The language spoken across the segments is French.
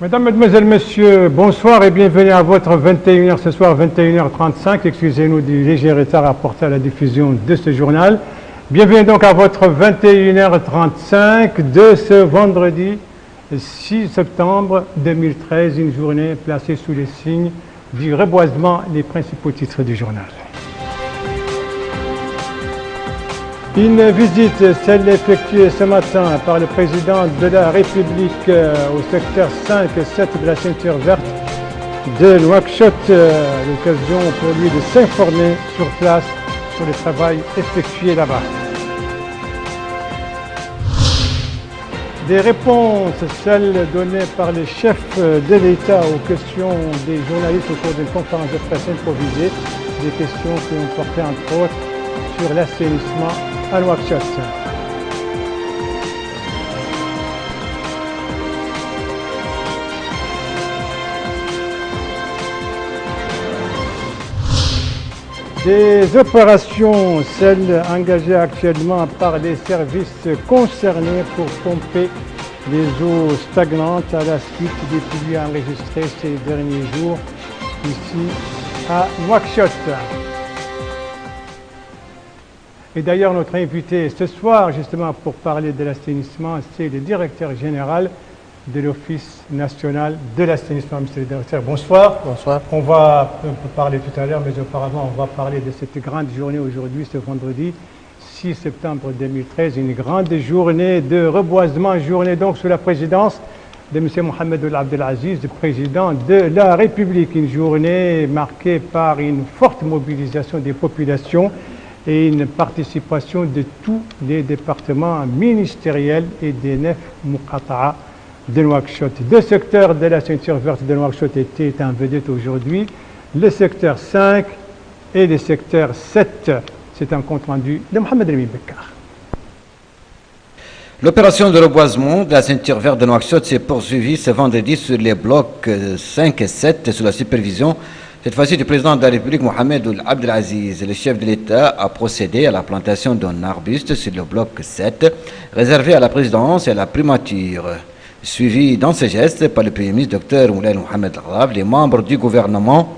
Mesdames, Mesdemoiselles, Messieurs, bonsoir et bienvenue à votre 21h ce soir, 21h35. Excusez-nous du léger retard apporté à la diffusion de ce journal. Bienvenue donc à votre 21h35 de ce vendredi 6 septembre 2013, une journée placée sous les signes du reboisement, les principaux titres du journal. Une visite, celle effectuée ce matin par le président de la République au secteur 5 et 7 de la ceinture verte de Nouakchott, l'occasion pour lui de s'informer sur place sur le travail effectué là-bas. Des réponses, celles données par le chef de l'État aux questions des journalistes au cours d'une conférence de presse improvisée, des questions qui ont porté entre autres sur l'assainissement à Nouakchott. Des opérations, celles engagées actuellement par les services concernés pour pomper les eaux stagnantes à la suite des pluies enregistrées ces derniers jours ici à Nouakchott. Et d'ailleurs, notre invité ce soir, justement pour parler de l'assainissement, c'est le directeur général de l'Office national de l'assainissement. Monsieur le directeur, bonsoir. Bonsoir. On va parler tout à l'heure, mais auparavant, on va parler de cette grande journée aujourd'hui, ce vendredi 6 septembre 2013, une grande journée de reboisement, journée donc sous la présidence de M. Mohamed Ould Abdelaziz, le président de la République. Une journée marquée par une forte mobilisation des populations et une participation de tous les départements ministériels et des 9 muqata'a de Nouakchott. Deux secteurs de la ceinture verte de Nouakchott étaient en vedette aujourd'hui, le secteur 5 et le secteur 7. C'est un compte rendu de Mohamed Remi Bekkar. L'opération de reboisement de la ceinture verte de Nouakchott s'est poursuivie ce vendredi sur les blocs 5 et 7 sous la supervision cette fois-ci du président de la République, Mohamed Ould Abdelaziz. Le chef de l'État a procédé à la plantation d'un arbuste sur le bloc 7, réservé à la présidence et à la primature. Suivi dans ce geste par le Premier ministre, Dr Moulay Mohamed Ghrav, les membres du gouvernement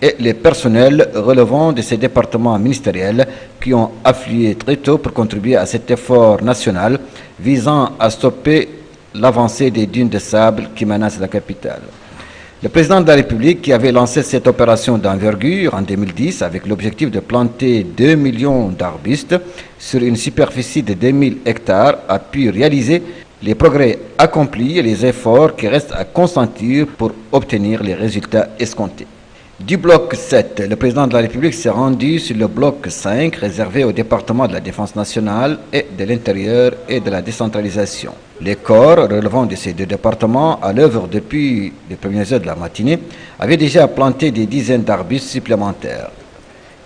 et les personnels relevant de ces départements ministériels qui ont afflué très tôt pour contribuer à cet effort national visant à stopper l'avancée des dunes de sable qui menacent la capitale. Le président de la République, qui avait lancé cette opération d'envergure en 2010 avec l'objectif de planter 2 millions d'arbustes sur une superficie de 2000 hectares, a pu réaliser les progrès accomplis et les efforts qui restent à consentir pour obtenir les résultats escomptés. Du bloc 7, le président de la République s'est rendu sur le bloc 5, réservé au département de la Défense nationale et de l'Intérieur et de la décentralisation. Les corps relevant de ces deux départements, à l'œuvre depuis les premières heures de la matinée, avaient déjà planté des dizaines d'arbustes supplémentaires.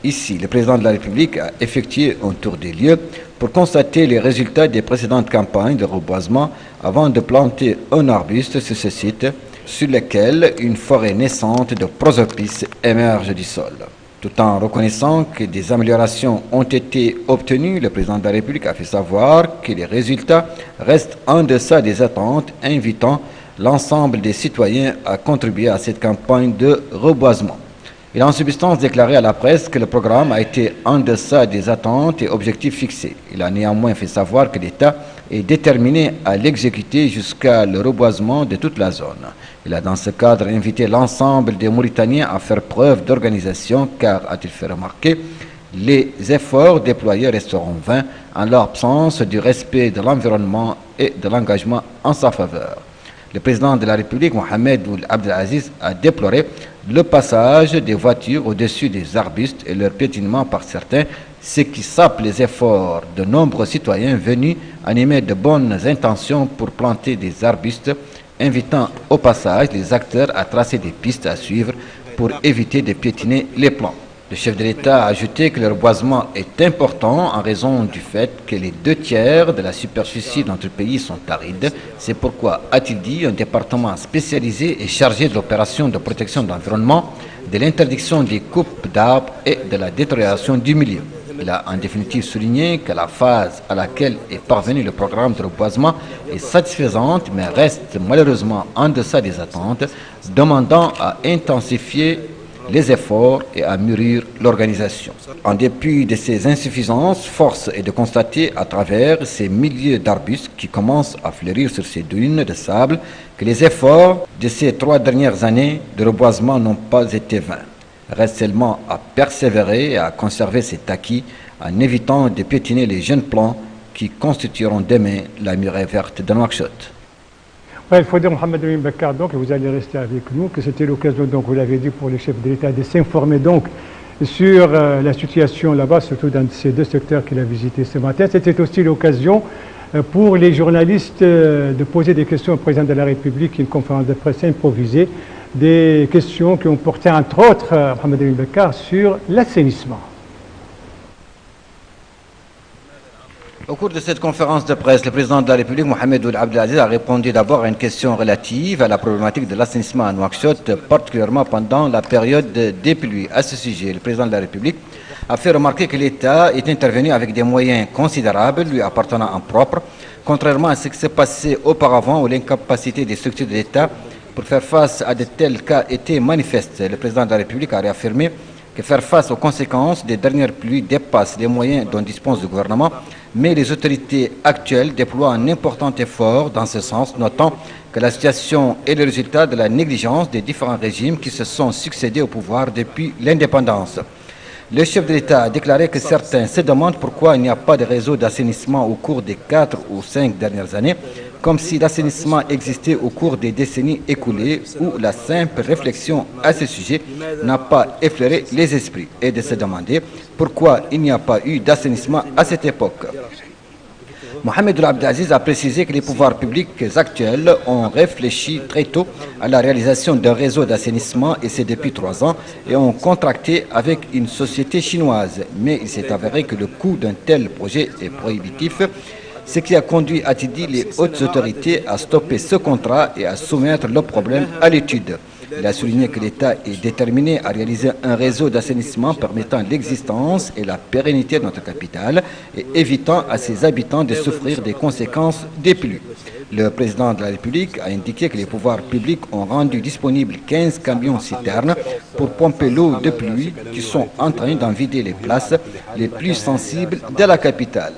Ici, le président de la République a effectué un tour des lieux pour constater les résultats des précédentes campagnes de reboisement avant de planter un arbuste sur ce site, sur lequel une forêt naissante de prosopis émerge du sol. Tout en reconnaissant que des améliorations ont été obtenues, le président de la République a fait savoir que les résultats restent en deçà des attentes, invitant l'ensemble des citoyens à contribuer à cette campagne de reboisement. Il a en substance déclaré à la presse que le programme a été en deçà des attentes et objectifs fixés. Il a néanmoins fait savoir que l'État est déterminé à l'exécuter jusqu'à le reboisement de toute la zone. Il a dans ce cadre invité l'ensemble des Mauritaniens à faire preuve d'organisation car, a-t-il fait remarquer, les efforts déployés resteront vains en l'absence du respect de l'environnement et de l'engagement en sa faveur. Le président de la République, Mohamed Ould Abdelaziz, a déploré le passage des voitures au-dessus des arbustes et leur piétinement par certains, ce qui sape les efforts de nombreux citoyens venus animer de bonnes intentions pour planter des arbustes, invitant au passage les acteurs à tracer des pistes à suivre pour éviter de piétiner les plans. Le chef de l'État a ajouté que le reboisement est important en raison du fait que les 2/3 de la superficie de notre pays sont arides. C'est pourquoi, a-t-il dit, un département spécialisé est chargé de l'opération de protection de l'environnement, de l'interdiction des coupes d'arbres et de la détérioration du milieu. Il a en définitive souligné que la phase à laquelle est parvenu le programme de reboisement est satisfaisante, mais reste malheureusement en deçà des attentes, demandant à intensifier les efforts et à mûrir l'organisation. En dépit de ces insuffisances, force est de constater à travers ces milliers d'arbustes qui commencent à fleurir sur ces dunes de sable que les efforts de ces 3 dernières années de reboisement n'ont pas été vains. Reste seulement à persévérer et à conserver cet acquis en évitant de piétiner les jeunes plants qui constitueront demain la muraille verte de Nouakchott. Ouais, il faut dire, Mohamed Amin Bakar, donc, et vous allez rester avec nous, que c'était l'occasion, donc, vous l'avez dit, pour le chef de l'État de s'informer donc sur la situation là-bas, surtout dans ces 2 secteurs qu'il a visités ce matin. C'était aussi l'occasion pour les journalistes de poser des questions au président de la République, une conférence de presse improvisée, des questions qui ont porté entre autres, Mohamed Amin Bakar, sur l'assainissement. Au cours de cette conférence de presse, le président de la République, Mohamed Ould Abdelaziz, a répondu d'abord à une question relative à la problématique de l'assainissement à Nouakchott, particulièrement pendant la période des pluies. À ce sujet, le président de la République a fait remarquer que l'État est intervenu avec des moyens considérables lui appartenant en propre, contrairement à ce qui s'est passé auparavant où l'incapacité des structures de l'État pour faire face à de tels cas était manifeste. Le président de la République a réaffirmé que faire face aux conséquences des dernières pluies dépasse les moyens dont dispose le gouvernement, mais les autorités actuelles déploient un important effort dans ce sens, notant que la situation est le résultat de la négligence des différents régimes qui se sont succédés au pouvoir depuis l'indépendance. Le chef de l'État a déclaré que certains se demandent pourquoi il n'y a pas de réseau d'assainissement au cours des 4 ou 5 dernières années, comme si l'assainissement existait au cours des décennies écoulées, où la simple réflexion à ce sujet n'a pas effleuré les esprits, et de se demander pourquoi il n'y a pas eu d'assainissement à cette époque. Mohamed Ould Abdelaziz a précisé que les pouvoirs publics actuels ont réfléchi très tôt à la réalisation d'un réseau d'assainissement, et c'est depuis 3 ans, et ont contracté avec une société chinoise. Mais il s'est avéré que le coût d'un tel projet est prohibitif, ce qui a conduit, a-t-il dit, les hautes autorités à stopper ce contrat et à soumettre le problème à l'étude. Il a souligné que l'État est déterminé à réaliser un réseau d'assainissement permettant l'existence et la pérennité de notre capitale et évitant à ses habitants de souffrir des conséquences des pluies. Le président de la République a indiqué que les pouvoirs publics ont rendu disponibles 15 camions-citernes pour pomper l'eau de pluie qui sont en train d'en vider les places les plus sensibles de la capitale.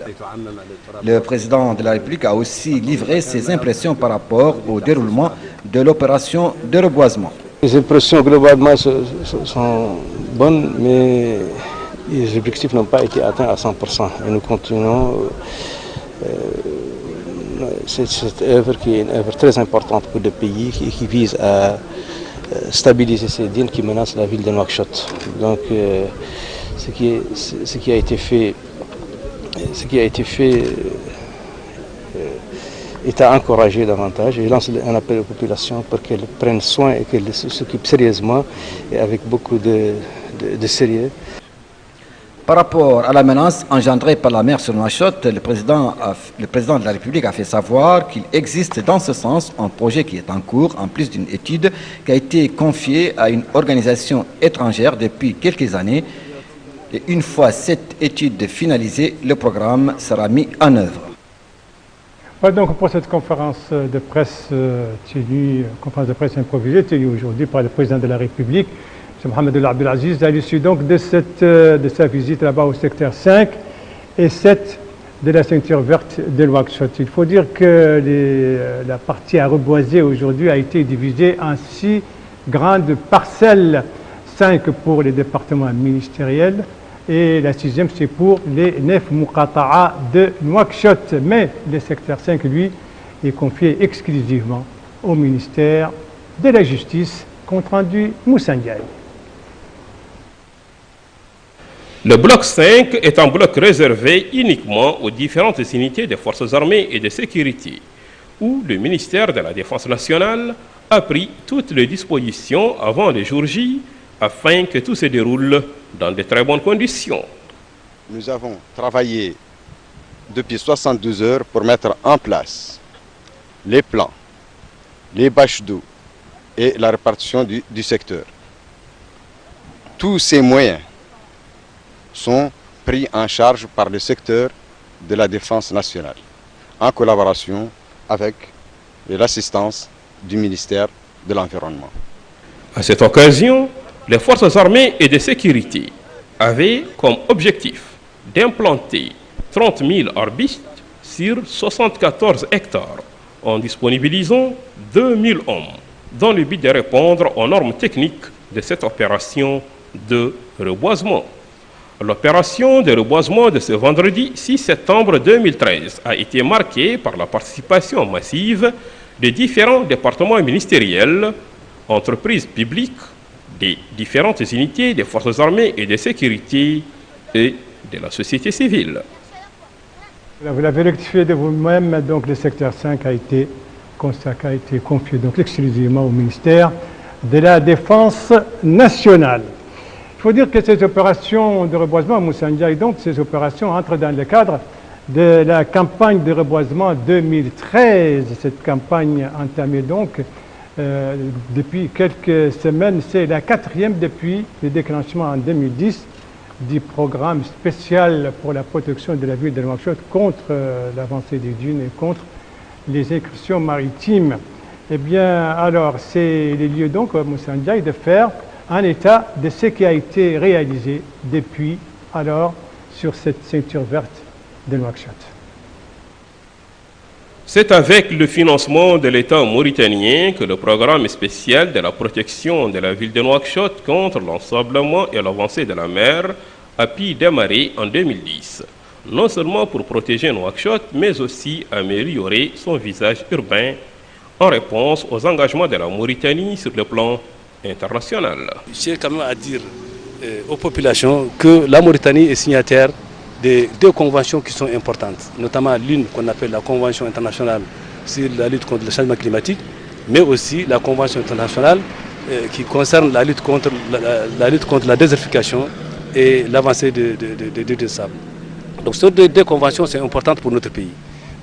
Le président de la République a aussi livré ses impressions par rapport au déroulement de l'opération de reboisement. Les impressions globalement sont bonnes, mais les objectifs n'ont pas été atteints à 100%. Et nous continuons cette œuvre qui est une œuvre très importante pour le pays qui vise à stabiliser ces dunes qui menacent la ville de Nouakchott. Donc ce qui a été fait est à encourager davantage. Je lance un appel aux populations pour qu'elles prennent soin et qu'elles s'occupent sérieusement et avec beaucoup de sérieux. Par rapport à la menace engendrée par la mer sur Nouakchott, le président de la République a fait savoir qu'il existe dans ce sens un projet qui est en cours, en plus d'une étude qui a été confiée à une organisation étrangère depuis quelques années. Et une fois cette étude finalisée, le programme sera mis en œuvre. Ouais, donc pour cette conférence de presse conférence de presse improvisée tenue aujourd'hui par le président de la République, M. Mohamed Ould Abdelaziz, à l'issue donc de sa visite là-bas au secteur 5 et 7 de la ceinture verte de Nouakchott. Il faut dire que la partie à reboiser aujourd'hui a été divisée en 6 grandes parcelles, 5 pour les départements ministériels et la 6e c'est pour les 9 Muqata'a de Nouakchott. Mais le secteur 5, lui, est confié exclusivement au ministère de la Justice, compte rendu Moussa Ndiaye. Le bloc 5 est un bloc réservé uniquement aux différentes unités des forces armées et de sécurité, où le ministère de la Défense nationale a pris toutes les dispositions avant le jour J afin que tout se déroule dans de très bonnes conditions. Nous avons travaillé depuis 72 heures pour mettre en place les plans, les bâches d'eau et la répartition du secteur. Tous ces moyens sont pris en charge par le secteur de la défense nationale, en collaboration avec l'assistance du ministère de l'Environnement. À cette occasion, les forces armées et de sécurité avaient comme objectif d'implanter 30 000 arbustes sur 74 hectares en disponibilisant 2000 hommes dans le but de répondre aux normes techniques de cette opération de reboisement. L'opération de reboisement de ce vendredi 6 septembre 2013 a été marquée par la participation massive de différents départements ministériels, entreprises publiques, des différentes unités des forces armées et de sécurité et de la société civile. Vous l'avez rectifié de vous-même, donc le secteur 5 a été confié donc exclusivement au ministère de la Défense nationale. Il faut dire que ces opérations de reboisement, Moussa Ndiaye, donc ces opérations entrent dans le cadre de la campagne de reboisement 2013. Cette campagne entamée donc depuis quelques semaines, c'est la 4e depuis le déclenchement en 2010 du programme spécial pour la protection de la ville de Nouakchott contre l'avancée des dunes et contre les incursions maritimes. Eh bien, alors, c'est le lieu donc, Moussa Ndiaye, de faire un état de ce qui a été réalisé depuis alors sur cette ceinture verte de Nouakchott. C'est avec le financement de l'État mauritanien que le programme spécial de la protection de la ville de Nouakchott contre l'ensablement et l'avancée de la mer a pu démarrer en 2010, non seulement pour protéger Nouakchott, mais aussi améliorer son visage urbain en réponse aux engagements de la Mauritanie sur le plan international. J'ai quand même à dire aux populations que la Mauritanie est signataire de 2 conventions qui sont importantes, notamment l'une qu'on appelle la Convention internationale sur la lutte contre le changement climatique, mais aussi la Convention internationale qui concerne la lutte contre la désertification et l'avancée de sable. Donc ces 2 conventions sont importantes pour notre pays.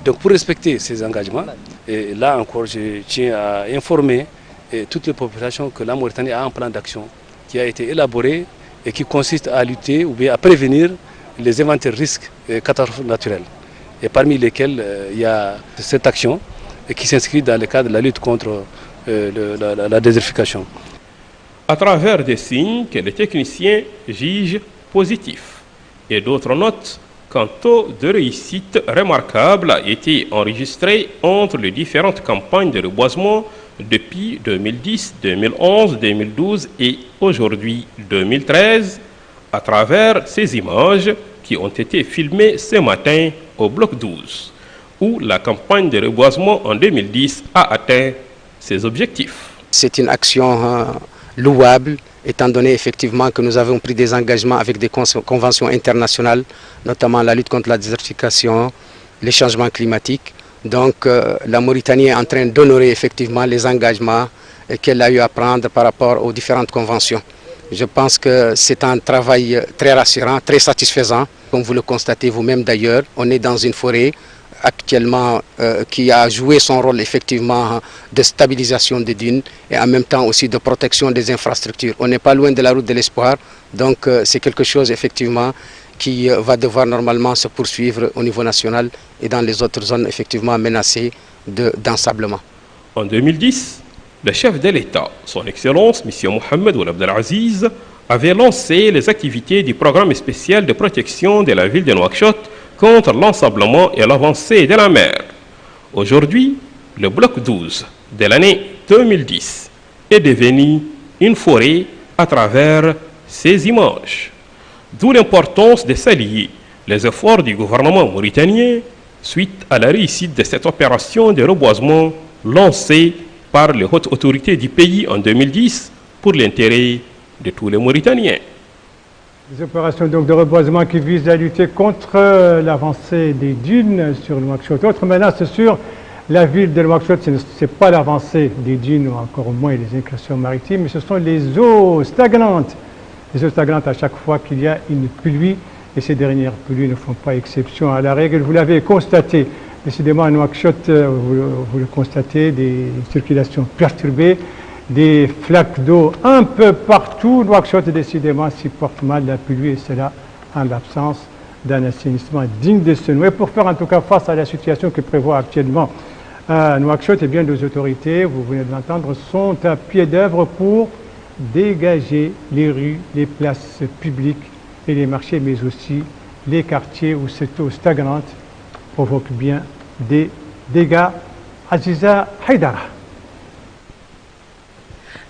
Donc pour respecter ces engagements, et là encore je tiens à informer toutes les populations que la Mauritanie a un plan d'action qui a été élaboré et qui consiste à lutter ou bien à prévenir les éventuels risques et catastrophes naturelles, et parmi lesquels il y a cette action qui s'inscrit dans le cadre de la lutte contre la désertification. À travers des signes que les techniciens jugent positifs et d'autres notent qu'un taux de réussite remarquable a été enregistré entre les différentes campagnes de reboisement depuis 2010, 2011, 2012 et aujourd'hui 2013, à travers ces images qui ont été filmées ce matin au bloc 12, où la campagne de reboisement en 2010 a atteint ses objectifs. C'est une action louable, étant donné effectivement que nous avons pris des engagements avec des conventions internationales, notamment la lutte contre la désertification, les changements climatiques. Donc la Mauritanie est en train d'honorer effectivement les engagements qu'elle a eu à prendre par rapport aux différentes conventions. Je pense que c'est un travail très rassurant, très satisfaisant. Comme vous le constatez vous-même d'ailleurs, on est dans une forêt actuellement qui a joué son rôle effectivement de stabilisation des dunes et en même temps aussi de protection des infrastructures. On n'est pas loin de la route de l'espoir, donc c'est quelque chose effectivement qui va devoir normalement se poursuivre au niveau national et dans les autres zones effectivement menacées d'ensablement. En 2010, le chef de l'État, son Excellence, M. Mohamed Ould Abdelaziz, avait lancé les activités du programme spécial de protection de la ville de Nouakchott contre l'ensablement et l'avancée de la mer. Aujourd'hui, le bloc 12 de l'année 2010 est devenu une forêt à travers ces images. D'où l'importance de s'allier les efforts du gouvernement mauritanien suite à la réussite de cette opération de reboisement lancée par les hautes autorités du pays en 2010 pour l'intérêt de tous les Mauritaniens. Des opérations donc de reboisement qui visent à lutter contre l'avancée des dunes sur Nouakchott. Autre menace sur la ville de Nouakchott, ce n'est pas l'avancée des dunes ou encore moins les incursions maritimes, mais ce sont les eaux stagnantes. Les eaux stagnantes à chaque fois qu'il y a une pluie, et ces dernières pluies ne font pas exception à la règle. Vous l'avez constaté, décidément à Nouakchott, vous le constatez, des circulations perturbées, des flaques d'eau un peu partout. Nouakchott, décidément, supporte mal la pluie, et cela en l'absence d'un assainissement digne de ce nom. Et pour faire en tout cas face à la situation que prévoit actuellement Nouakchott, et bien des autorités, vous venez de l'entendre, sont à pied d'œuvre pour dégager les rues, les places publiques et les marchés, mais aussi les quartiers où cette eau stagnante provoque bien des dégâts. Aziza Haïdara.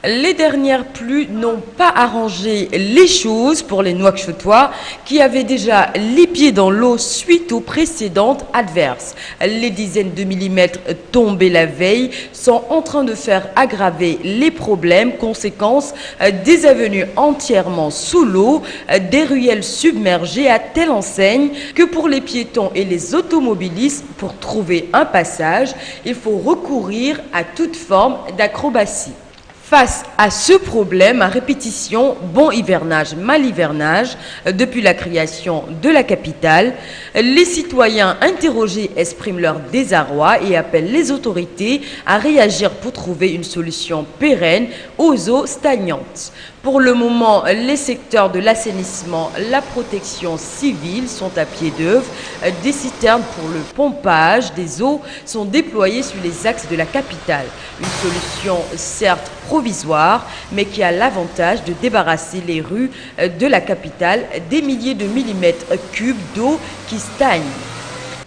Les dernières pluies n'ont pas arrangé les choses pour les Nouakchottois qui avaient déjà les pieds dans l'eau suite aux précédentes adverses. Les dizaines de millimètres tombés la veille sont en train de faire aggraver les problèmes, conséquence des avenues entièrement sous l'eau, des ruelles submergées à telle enseigne que pour les piétons et les automobilistes, pour trouver un passage, il faut recourir à toute forme d'acrobatie. Face à ce problème à répétition, bon hivernage, mal hivernage, depuis la création de la capitale, les citoyens interrogés expriment leur désarroi et appellent les autorités à réagir pour trouver une solution pérenne aux eaux stagnantes. Pour le moment, les secteurs de l'assainissement, la protection civile sont à pied d'œuvre. Des citernes pour le pompage des eaux sont déployées sur les axes de la capitale. Une solution certes provisoire, mais qui a l'avantage de débarrasser les rues de la capitale des milliers de millimètres cubes d'eau qui stagnent.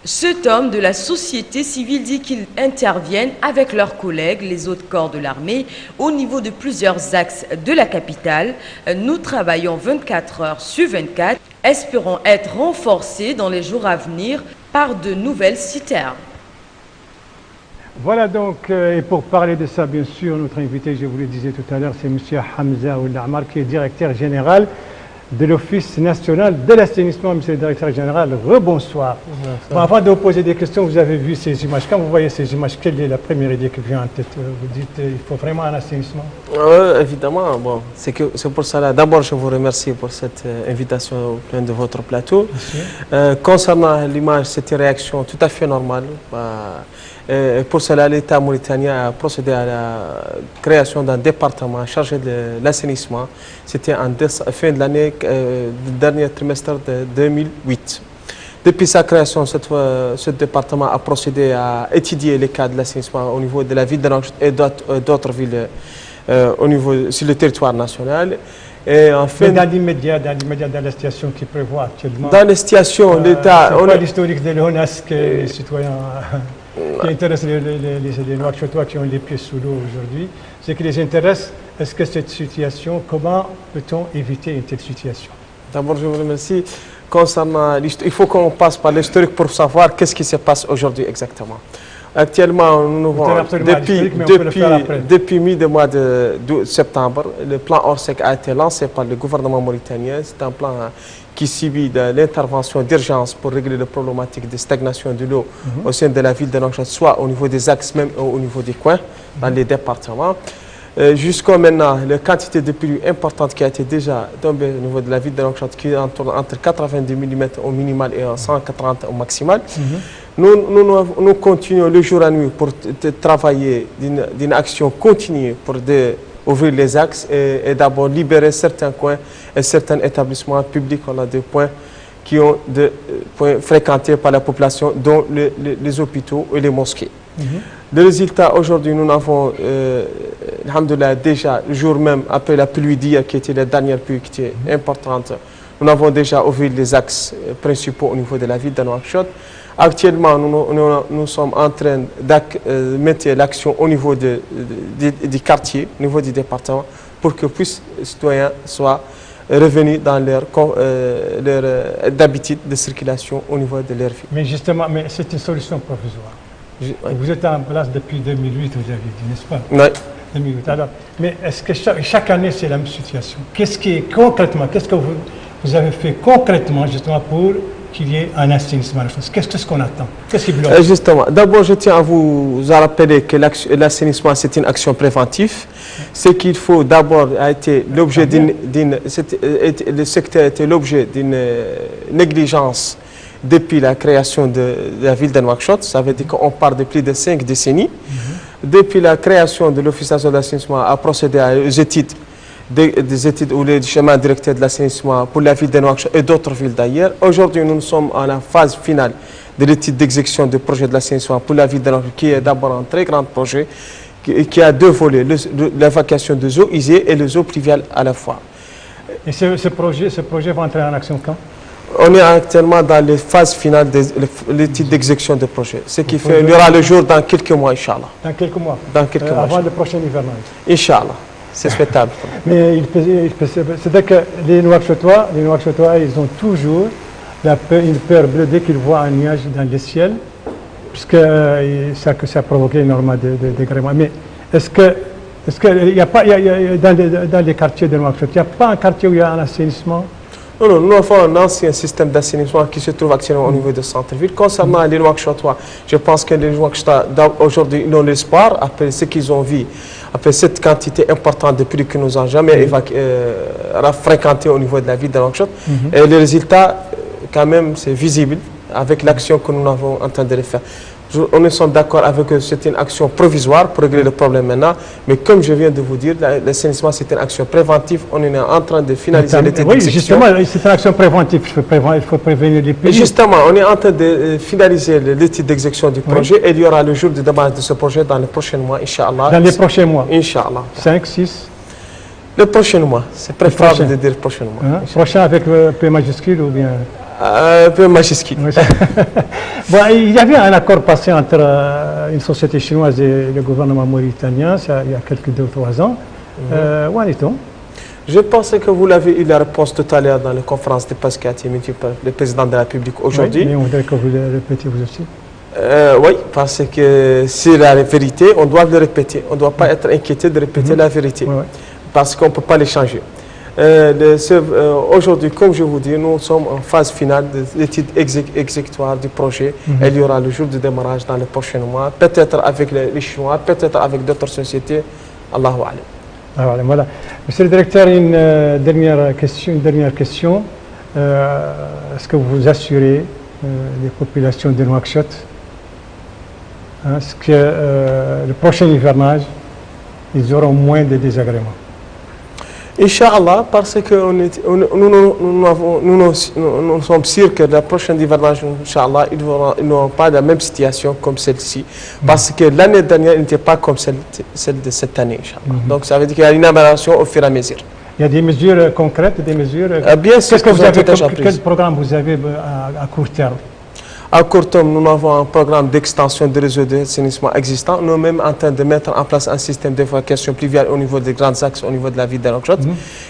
Cet homme de la société civile dit qu'ils interviennent avec leurs collègues, les autres corps de l'armée, au niveau de plusieurs axes de la capitale. Nous travaillons 24 heures sur 24, espérons être renforcés dans les jours à venir par de nouvelles citernes. Voilà donc, et pour parler de ça, bien sûr, notre invité, je vous le disais tout à l'heure, c'est M. Hamza Oulamar, qui est directeur général de l'Office national de l'assainissement. Monsieur le directeur général, rebonsoir. Bon, avant de vous poser des questions, vous avez vu ces images. Quand vous voyez ces images, quelle est la première idée qui vient en tête? Vous dites il faut vraiment un assainissement? Évidemment, bon, c'est pour cela. D'abord, je vous remercie pour cette invitation au plein de votre plateau. Concernant l'image, c'est une réaction tout à fait normale. Pour cela, l'État mauritanien a procédé à la création d'un département chargé de l'assainissement. C'était en fin de l'année, dernier trimestre de 2008. Depuis sa création, ce département a procédé à étudier les cas de l'assainissement au niveau de la ville de Nouakchott et d'autres villes sur le territoire national. Et en fait, dans l'immédiat, dans la situation qui prévoit actuellement. Dans la situation, l'État. C'est pas l'historique de l'ONAS que les citoyens qui intéressent les Nouakchottois qui ont les pieds sous l'eau aujourd'hui. Ce qui les intéresse, est-ce que cette situation, comment peut-on éviter une telle situation? D'abord, je vous remercie. Concernant l'histoire, il faut qu'on passe par l'historique pour savoir qu'est-ce qui se passe aujourd'hui exactement. Actuellement, nous depuis mi-mois de septembre, le plan Orsec a été lancé par le gouvernement mauritanien. C'est un plan qui subit de l'intervention d'urgence pour régler les problématiques de stagnation de l'eau au sein de la ville de Nouakchott, soit au niveau des axes, même au niveau des coins, dans les départements. Jusqu'à maintenant, la quantité de pluie importante qui a été déjà tombée au niveau de la ville de Nouakchott, qui est entre 90 mm au minimal et 140 au maximal. Nous continuons le jour à nuit pour travailler d'une action continue pour ouvrir les axes et d'abord libérer certains coins et certains établissements publics. On a des points qui ont des points fréquentés par la population, dont les hôpitaux et les mosquées. Le résultat, aujourd'hui, nous avons, alhamdoulilah, déjà, le jour même, après la pluie d'hier, qui était la dernière pluie qui était importante, nous avons déjà ouvert les axes principaux au niveau de la ville de Nouakchott. Actuellement, nous sommes en train de mettre l'action au niveau du quartier, au niveau du département, pour que les citoyens soient revenus dans leur d'habitude de circulation au niveau de leur vie. Mais justement, c'est une solution provisoire. Vous êtes en place depuis 2008, vous avez dit, n'est-ce pas? Oui. 2008. Alors, mais est-ce que chaque année, c'est la même situation? Qu'est-ce que vous avez fait concrètement, justement, pour qu'il y ait un assainissement? Qu'est-ce qu'on attend? Qu'est-ce qui bloque? Justement, d'abord, je tiens à vous rappeler que l'assainissement, c'est une action préventive. C'est qu'il faut d'abord été l'objet le secteur était l'objet d'une négligence depuis la création de la ville de Nouakchott. Ça veut dire qu'on part de plus de 5 décennies. Depuis la création de l'Office national d'assainissement a procédé aux études des études ou les schémas directeurs de l'assainissement pour la ville de Nouakchott et d'autres villes d'ailleurs. Aujourd'hui, nous sommes à la phase finale de l'étude d'exécution du projet de l'assainissement pour la ville de Nouakchott, qui est d'abord un très grand projet qui a deux volets, l'évacuation des eaux usées et les eaux pluviales à la fois. Et ce projet va entrer en action quand? On est actuellement dans les phases finales de l'étude d'exécution du projet. Ce qui fait qu'il y aura le jour dans quelques mois, Inch'Allah. Dans quelques mois? Dans quelques mois. Avant le prochain hivernage? Inch'Allah. C'est souhaitable. Mais c'est-à-dire que les Nouakchottois, ils ont toujours une peur bleue dès qu'ils voient un nuage dans le ciel, puisque ça a provoqué énormément de dégréments. Mais est-ce qu'il n'y a pas, dans les quartiers de Nouakchott, il n'y a pas un quartier où il y a un assainissement? Non, nous avons un ancien système d'assainissement qui se trouve actuellement au niveau de centre-ville. Concernant les Nouakchottois, je pense que les Nouakchottois aujourd'hui ils ont l'espoir, après ce qu'ils ont vu, après cette quantité importante de pluie que nous n'avons jamais fréquenté au niveau de la ville de Nouakchott. Et le résultat, quand même, c'est visible avec l'action que nous avons en train de le faire. On est d'accord avec eux, c'est une action provisoire pour régler le problème maintenant, mais comme je viens de vous dire, l'assainissement c'est une action préventive, on est en train de finaliser l'étude d'exécution. Oui, justement, c'est une action préventive, il faut prévenir les pays. Justement, on est en train de finaliser l'étude d'exécution du projet et il y aura le jour de démarrage de ce projet dans les prochains mois, Inch'Allah. Dans les prochains mois? Inch'Allah. 5, 6? Le prochain mois, c'est préférable de dire prochain mois. Prochain avec P majuscule ou bien? Peu majuscule. Bon, il y avait un accord passé entre une société chinoise et le gouvernement mauritanien il y a quelques 2 ou 3 ans. Où en est-on? Je pense que vous l'avez eu la réponse tout à l'heure dans la conférence de presse qui a été émise par le président de la République aujourd'hui. Oui, mais on voudrait que vous le répétiez vous aussi. Oui, parce que c'est la vérité, on doit le répéter. On ne doit pas être inquiété de répéter la vérité, parce qu'on ne peut pas les changer. Aujourd'hui, comme je vous dis, nous sommes en phase finale de l'étude exécutoire du projet. Il y aura le jour de démarrage dans les prochains mois, peut-être avec les Chinois, peut-être avec d'autres sociétés. Allahu Alam. Voilà. Monsieur le directeur, une dernière question. Est-ce que vous assurez les populations de Nouakchott est-ce que le prochain hivernage, ils auront moins de désagréments? Inch'Allah, parce que nous sommes sûrs que la prochaine hivernage, Inch'Allah, ils n'auront pas la même situation comme celle-ci. Parce que l'année dernière n'était pas comme celle de cette année, Inch'Allah. Donc ça veut dire qu'il y a une amélioration au fur et à mesure. Il y a des mesures concrètes, des mesures... Bien sûr, quel programme vous avez à court terme? À court terme, nous avons un programme d'extension du réseau d'assainissement existant. Nous sommes même en train de mettre en place un système d'évacuation pluviale au niveau des grands axes, au niveau de la ville de Nouakchott.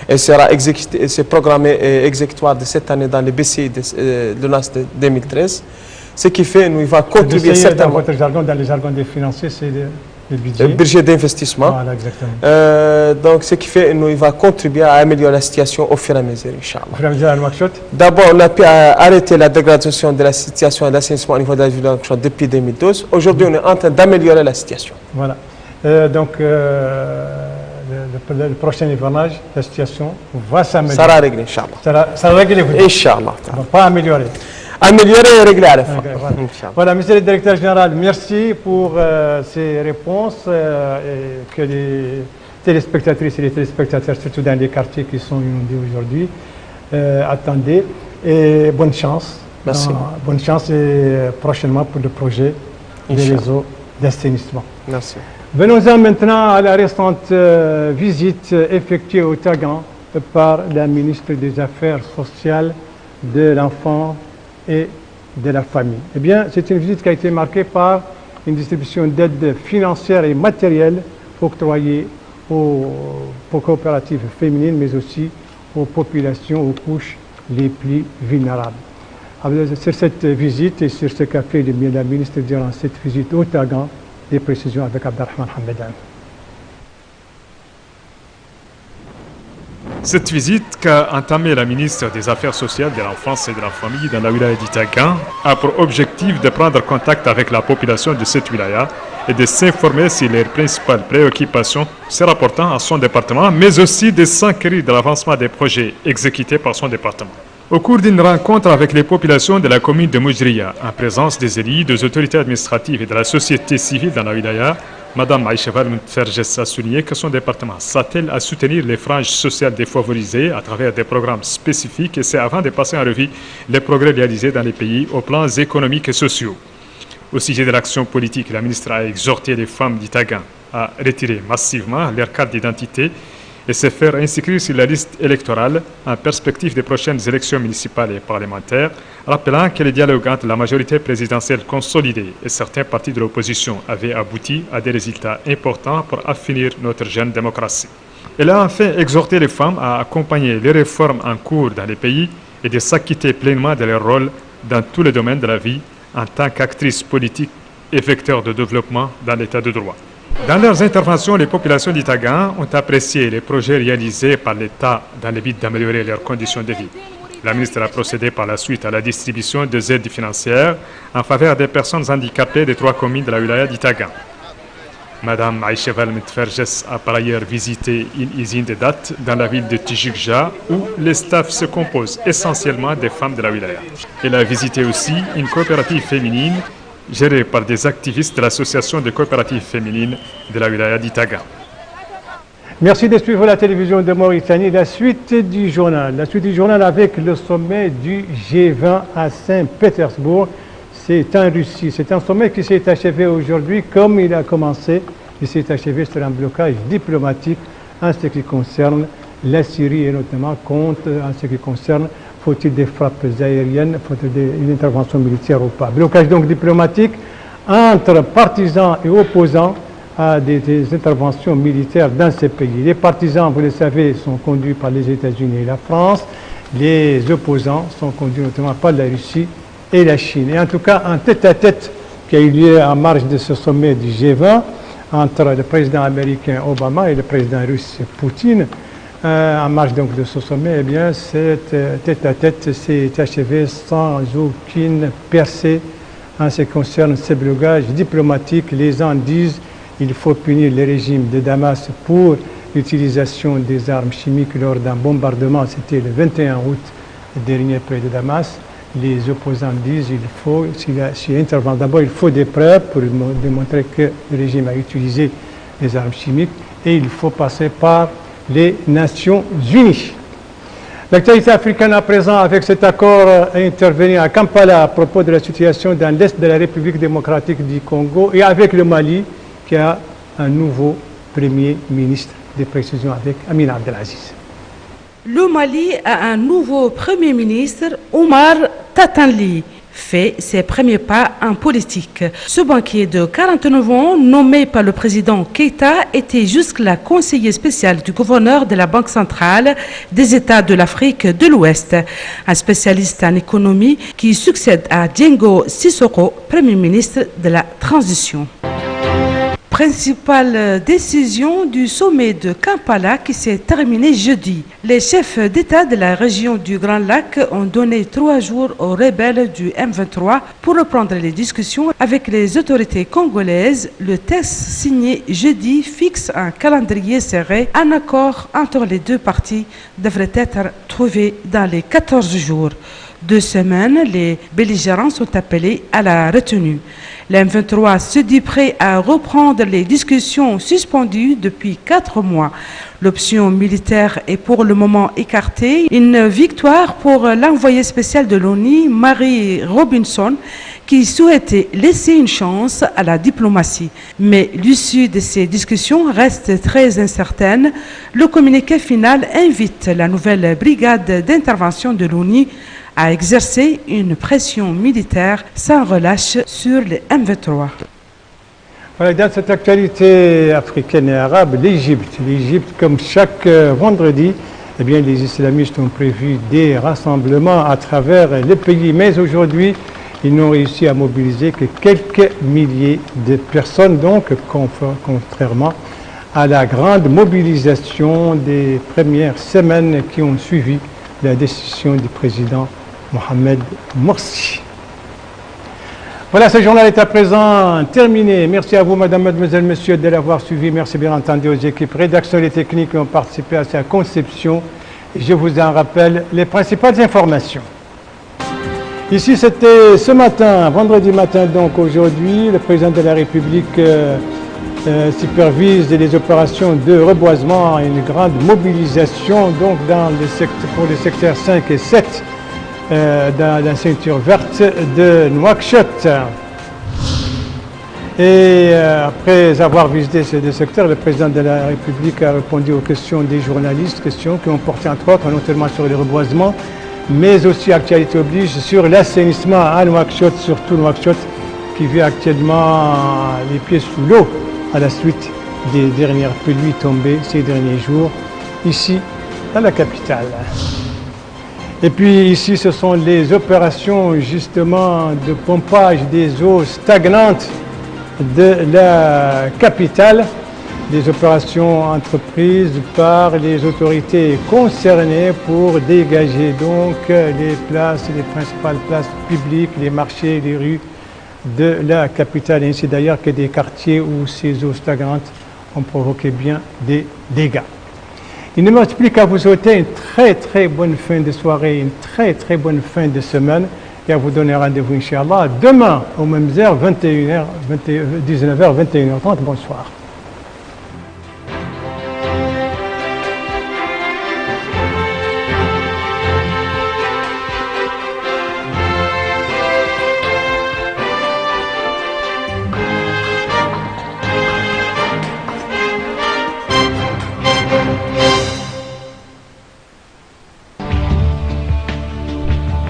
Et c'est programmé et exécutoire de cette année dans le BCI de l'AS de 2013. Ce qui fait qu'il va contribuer certainement... Dans votre jargon, dans les jargons des financiers, c'est le budget d'investissement. Voilà, exactement. Donc, ce qui fait qu'il va contribuer à améliorer la situation au fur et à mesure, Inch'Allah. Au fur et à mesure à Nouakchott? D'abord, on a pu arrêter la dégradation de la situation d'assainissement au niveau de la ville de Nouakchott depuis 2012. Aujourd'hui, on est en train d'améliorer la situation. Voilà. Donc, le prochain hivernage, la situation va s'améliorer. Ça sera réglé, Inch'Allah. Ça sera réglé, vous dites? Inch'Allah. On ne va pas améliorer. Améliorer et régler à la fin. Voilà, monsieur le directeur général, merci pour ces réponses et que les téléspectatrices et les téléspectateurs, surtout dans les quartiers qui sont inondés aujourd'hui, attendaient. Et bonne chance. Merci. Bonne chance et prochainement pour le projet des réseaux d'assainissement. Merci. Venons-en maintenant à la récente visite effectuée au Tagan par la ministre des Affaires sociales, de l'enfant et de la famille. Eh bien, c'est une visite qui a été marquée par une distribution d'aide financière et matérielle octroyée aux coopératives féminines, mais aussi aux populations, aux couches les plus vulnérables. Alors, sur cette visite et sur ce qu'a fait la ministre durant cette visite au Tagan, des précisions avec Abdelrahman Hamdan. Cette visite qu'a entamée la ministre des Affaires sociales, de l'enfance et de la famille dans la wilaya d'Itagan a pour objectif de prendre contact avec la population de cette wilaya et de s'informer sur leurs principales préoccupations se rapportant à son département, mais aussi de s'enquérir de l'avancement des projets exécutés par son département. Au cours d'une rencontre avec les populations de la commune de Moujriya, en présence des élus, des autorités administratives et de la société civile dans la wilaya, Madame Aïcha Ferges a souligné que son département s'attelle à soutenir les franges sociales défavorisées à travers des programmes spécifiques et c'est avant de passer en revue les progrès réalisés dans les pays aux plans économiques et sociaux. Au sujet de l'action politique, la ministre a exhorté les femmes d'Itagan à retirer massivement leur carte d'identité et se faire inscrire sur la liste électorale en perspective des prochaines élections municipales et parlementaires, rappelant que le dialogue entre la majorité présidentielle consolidée et certains partis de l'opposition avait abouti à des résultats importants pour affinir notre jeune démocratie. Elle a enfin exhorté les femmes à accompagner les réformes en cours dans les pays et de s'acquitter pleinement de leur rôle dans tous les domaines de la vie en tant qu'actrices politiques et vecteurs de développement dans l'état de droit. Dans leurs interventions, les populations d'Itagan ont apprécié les projets réalisés par l'État dans le but d'améliorer leurs conditions de vie. La ministre a procédé par la suite à la distribution des aides financières en faveur des personnes handicapées des 3 communes de la wilaya d'Itagan. Madame Aïcha Ferges a par ailleurs visité une usine de dattes dans la ville de Tijikja où le staff se compose essentiellement des femmes de la wilaya. Elle a visité aussi une coopérative féminine gérée par des activistes de l'association de coopératives féminines de la wilaya d'Itagan. Merci de suivre la télévision de Mauritanie. La suite du journal avec le sommet du G20 à Saint-Pétersbourg. C'est en Russie. C'est un sommet qui s'est achevé aujourd'hui comme il a commencé. Il s'est achevé sur un blocage diplomatique en ce qui concerne la Syrie et notamment contre en ce qui concerne faut-il des frappes aériennes, faut-il une intervention militaire ou pas. Blocage donc diplomatique entre partisans et opposants à des interventions militaires dans ces pays. Les partisans, vous le savez, sont conduits par les États-Unis et la France. Les opposants sont conduits notamment par la Russie et la Chine. Et en tout cas, un tête-à-tête qui a eu lieu en marge de ce sommet du G20 entre le président américain Obama et le président russe Poutine, en marge donc de ce sommet, eh bien, cette tête-à-tête s'est achevé sans aucune percée en ce qui concerne ces blocages diplomatiques. Les gens disent qu'il faut punir le régime de Damas pour l'utilisation des armes chimiques lors d'un bombardement, c'était le 21 août dernier près de Damas. Les opposants disent qu'il faut, s'il intervient d'abord, il faut des preuves pour démontrer que le régime a utilisé des armes chimiques et il faut passer par les Nations Unies. L'actualité africaine à présent avec cet accord intervenu à Kampala à propos de la situation dans l'est de la République démocratique du Congo et avec le Mali qui a un nouveau Premier ministre. Des précisions avec Amina Abdelaziz. Le Mali a un nouveau Premier ministre, Omar Tatanli, fait ses premiers pas en politique. Ce banquier de 49 ans, nommé par le président Keïta, était jusque-là conseiller spécial du gouverneur de la Banque centrale des États de l'Afrique de l'Ouest, un spécialiste en économie qui succède à Diengo Sissoko, Premier ministre de la Transition. Principale décision du sommet de Kampala qui s'est terminé jeudi. Les chefs d'État de la région du Grand Lac ont donné 3 jours aux rebelles du M23 pour reprendre les discussions avec les autorités congolaises. Le texte signé jeudi fixe un calendrier serré. Un accord entre les deux parties devrait être trouvé dans les 14 jours. 2 semaines, les belligérants sont appelés à la retenue. L'M23 se dit prêt à reprendre les discussions suspendues depuis 4 mois. L'option militaire est pour le moment écartée. Une victoire pour l'envoyé spécial de l'ONU, Mary Robinson, qui souhaitait laisser une chance à la diplomatie. Mais l'issue de ces discussions reste très incertaine. Le communiqué final invite la nouvelle brigade d'intervention de l'ONU à exercer une pression militaire sans relâche sur les M23. Voilà, dans cette actualité africaine et arabe, l'Égypte, comme chaque vendredi, eh bien, les islamistes ont prévu des rassemblements à travers le pays. Mais aujourd'hui, ils n'ont réussi à mobiliser que quelques milliers de personnes, donc contrairement à la grande mobilisation des premières semaines qui ont suivi la décision du président Mohamed Morsi. Voilà, ce journal est à présent terminé. Merci à vous, madame, mademoiselle, monsieur, de l'avoir suivi. Merci bien entendu aux équipes rédaction et techniques qui ont participé à sa conception. Je vous en rappelle les principales informations. Ici, c'était ce matin, vendredi matin, donc aujourd'hui, le président de la République supervise les opérations de reboisement et une grande mobilisation donc pour les secteurs 5 et 7 dans la ceinture verte de Nouakchott. Et après avoir visité ces deux secteurs, le président de la République a répondu aux questions des journalistes, questions qui ont porté entre autres non seulement sur les reboisements, mais aussi, actualité oblige, sur l'assainissement à Nouakchott, surtout Nouakchott, qui vit actuellement les pieds sous l'eau à la suite des dernières pluies tombées ces derniers jours, ici, dans la capitale. Et puis ici, ce sont les opérations justement de pompage des eaux stagnantes de la capitale, des opérations entreprises par les autorités concernées pour dégager donc les principales places publiques, les marchés, les rues de la capitale, ainsi d'ailleurs que des quartiers où ces eaux stagnantes ont provoqué bien des dégâts. Il ne me reste plus qu'à vous souhaiter une très bonne fin de soirée, une très bonne fin de semaine et à vous donner rendez-vous, Inch'Allah, demain aux mêmes heures, 19h, 21h30. Bonsoir.